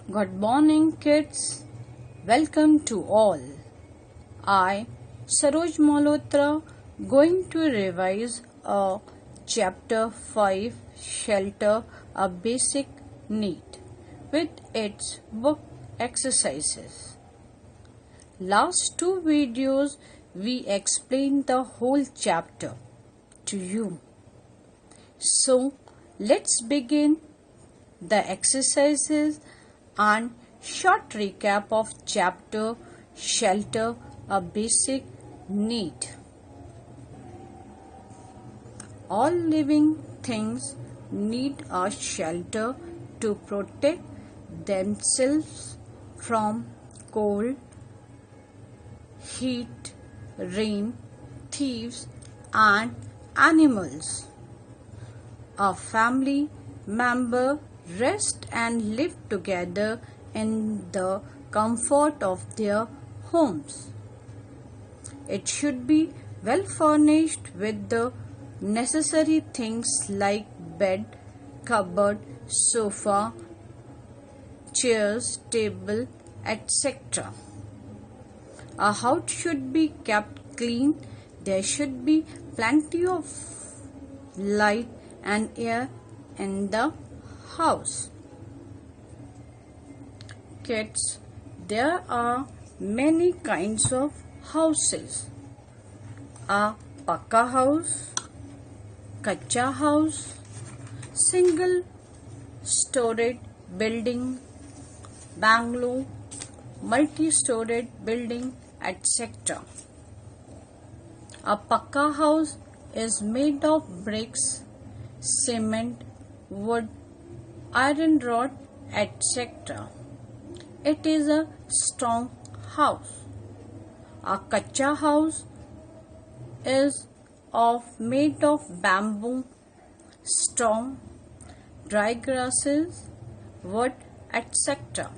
Good morning, kids. Welcome to all. I, Saroj Malhotra, going to revise chapter 5, Shelter, a Basic Need, with its book exercises. Last two videos we explained the whole chapter to you. So let's begin the exercises and short recap of chapter Shelter, a Basic Need. All living things need a shelter to protect themselves from cold, heat, rain, thieves, and animals. A family member rest and live together in the comfort of their homes. It should be well furnished with the necessary things like bed, cupboard, sofa, chairs, table, etc. A house should be kept clean. There should be plenty of light and air in the house. Kids, there are many kinds of houses. A pakka house, kacha house, single storied building, bungalow, multi-storied building, etc. A pakka house is made of bricks, cement, wood, iron rod, etc. It is a strong house. A kacha house is made of bamboo, straw, dry grasses, wood, etc.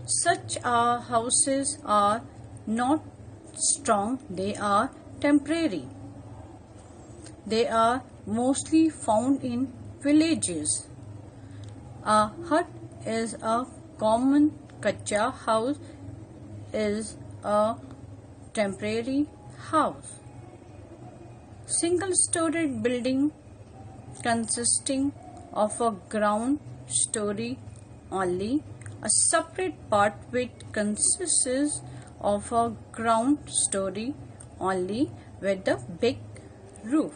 Such houses are not strong, they are temporary. They are mostly found in villages. A hut is a common kacha house is a temporary house. Single-storied building consisting of a ground story only. A separate part which consists of a ground story only with a big roof.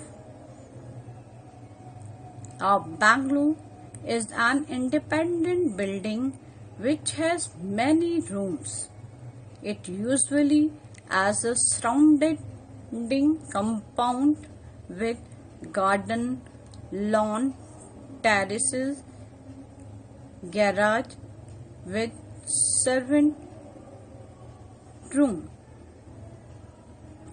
A bungalow is an independent building which has many rooms. It usually has a surrounding compound with garden, lawn, terraces, garage with servant room.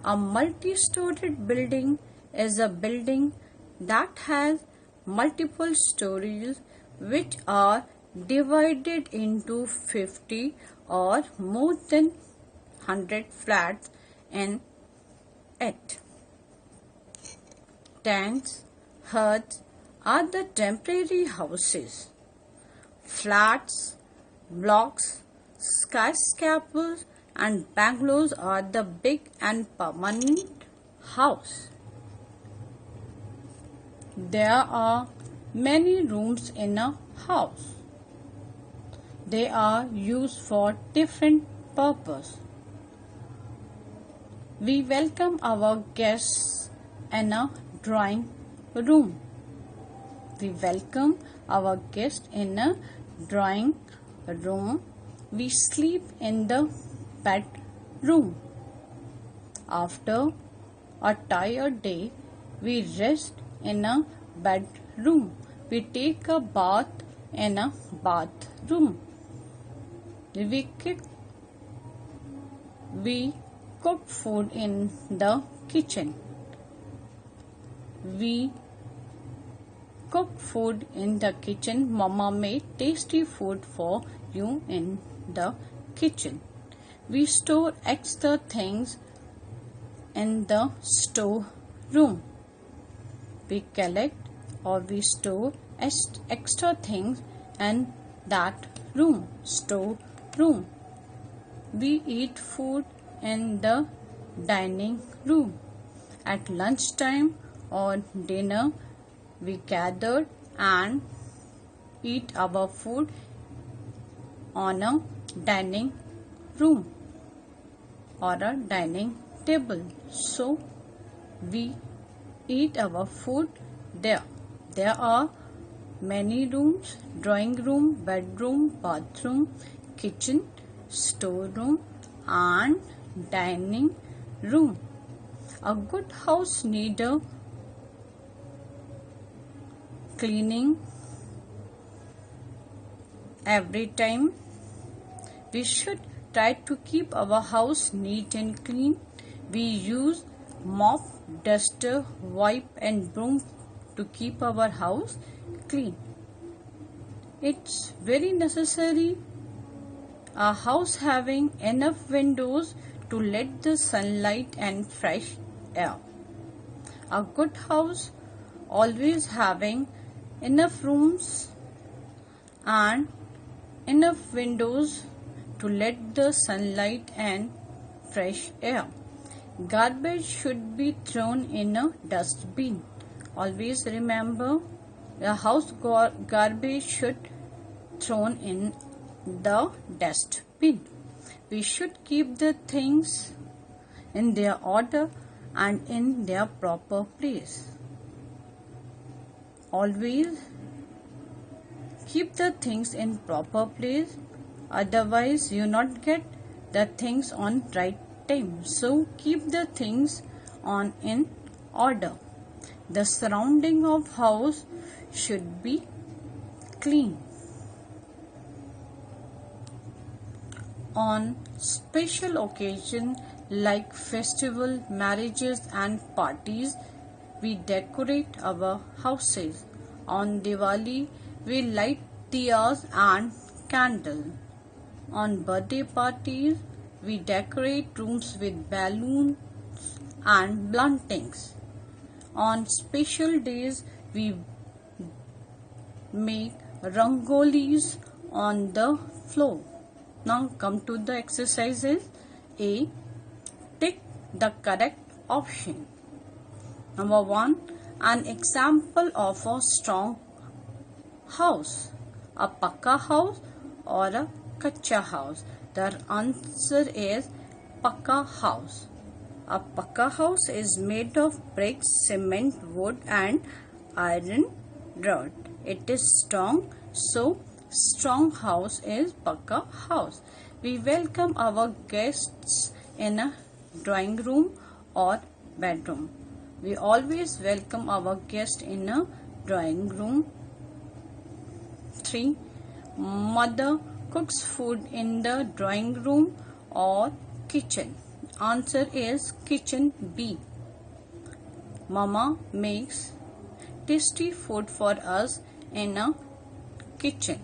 A multi-storied building is a building that has multiple stories which are divided into 50 or more than 100 flats in it. Tents, huts are the temporary houses. Flats, blocks, skyscrapers and bungalows are the big and permanent house. There are many rooms in a house. They are used for different purposes. We welcome our guests in a drawing room. We welcome our guests in a drawing room. We sleep in the bedroom. After a tired day, we rest in a bedroom. We take a bath in a bathroom. We cook food in the kitchen. We cook food in the kitchen. Mama made tasty food for you in the kitchen. We store extra things in the storeroom. We collect or we store extra things in that room, store room. We eat food in the dining room. At lunchtime or dinner, we gathered and eat our food on a dining room or a dining table. So we eat our food there. There are many rooms: drawing room, bedroom, bathroom, kitchen, storeroom and dining room. A good house needs a cleaning every time. We should try to keep our house neat and clean. We use mop, duster, wipe and broom to keep our house clean. It's very necessary a house having enough windows to let the sunlight and fresh air. A good house always having enough rooms and enough windows to let the sunlight and fresh air. Garbage should be thrown in a dustbin. Always remember, the house garbage should thrown in the dustbin. We should keep the things in their order and in their proper place. Always keep the things in proper place, otherwise you not get the things on right time. So keep the things on in order. The surrounding of house should be clean. On special occasion like festival, marriages and parties, we decorate our houses. On Diwali, we light diyas and candles. On birthday parties, we decorate rooms with balloons and bluntings. On special days, we make rangolis on the floor. Now come to the exercises. A. Tick the correct option. Number 1. An example of a strong house. A pakka house or a kacha house. The answer is pakka house. A pakka house is made of bricks, cement, wood and iron rod. It is strong, so strong house is pakka house. We welcome our guests in a drawing room or bedroom. We always welcome our guests in a drawing room. 3. Mother cooks food in the drawing room or kitchen. Answer is kitchen B. Mama makes tasty food for us in a kitchen.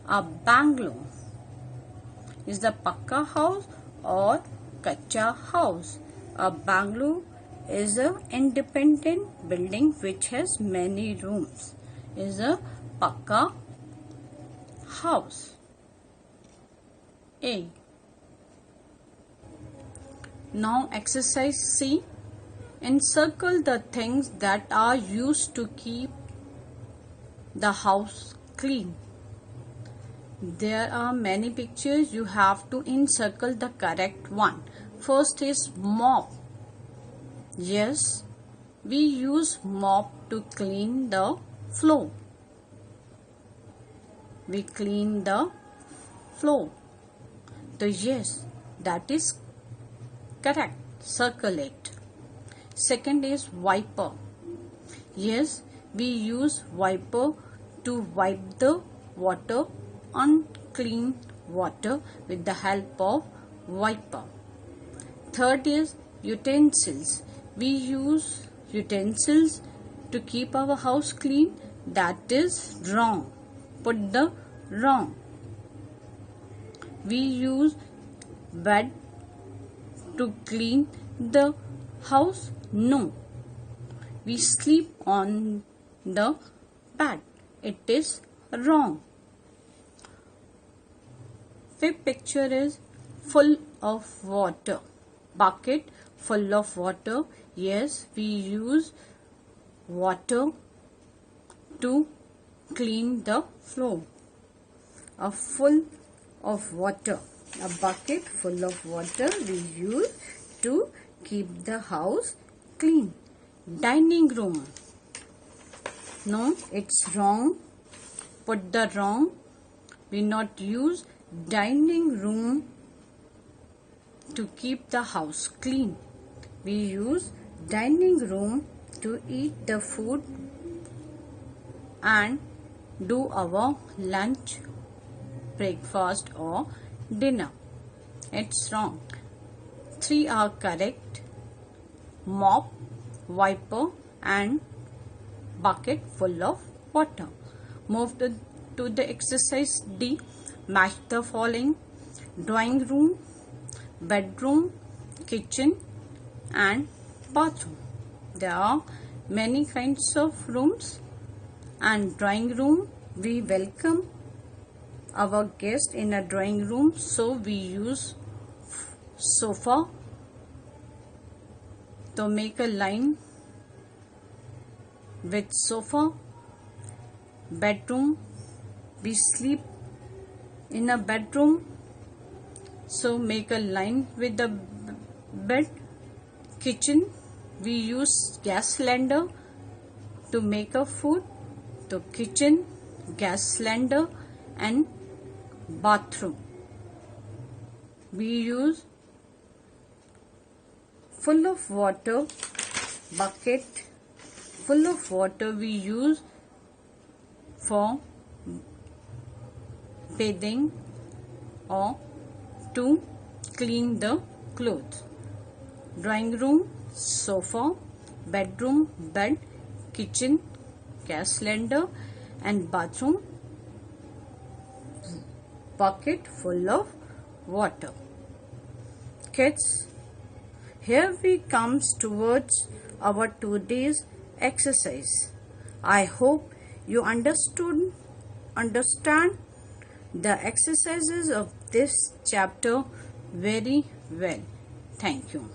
A bungalow is the pakka house or kacha house. A bungalow is an independent building which has many rooms. Is a pakka house. A. Now exercise C. Encircle the things that are used to keep the house clean. There are many pictures. You have to encircle the correct one. First is mop. Yes, we use mop to clean the floor. We clean the floor. So yes, that is correct. Circle it. Second is wiper. Yes, we use wiper to wipe the water, unclean water with the help of wiper. Third is utensils. We use utensils to keep our house clean. That is wrong. Put the wrong. We use bed to clean the house. No. We sleep on the bed. It is wrong. Fifth picture is full of water. Bucket full of water. Yes, we use water to clean the floor. A full of water. A bucket full of water we use to keep the house clean. Dining room. No, it's wrong. Put the wrong. We not use dining room to keep the house clean. We use dining room to eat the food and do our lunch, breakfast or dinner. It's wrong. 3 are correct. Mop, wiper and bucket full of water. Move to the exercise D. Match the following: drawing room, bedroom, kitchen and bathroom. There are many kinds of rooms, and drawing room, we welcome our guest in a drawing room, so we use sofa to make a line with sofa. Bedroom, we sleep in a bedroom, so make a line with the bed. Kitchen, we use gas cylinder to make a food. So kitchen, gas cylinder and bathroom, we use full of water. Bucket full of water we use for bathing or to clean the clothes. Drawing room, sofa. Bedroom, bed. Kitchen, gas cylinder and bathroom, bucket full of water. Kids, here we comes towards our today's exercise. I hope you understand the exercises of this chapter very well. Thank you.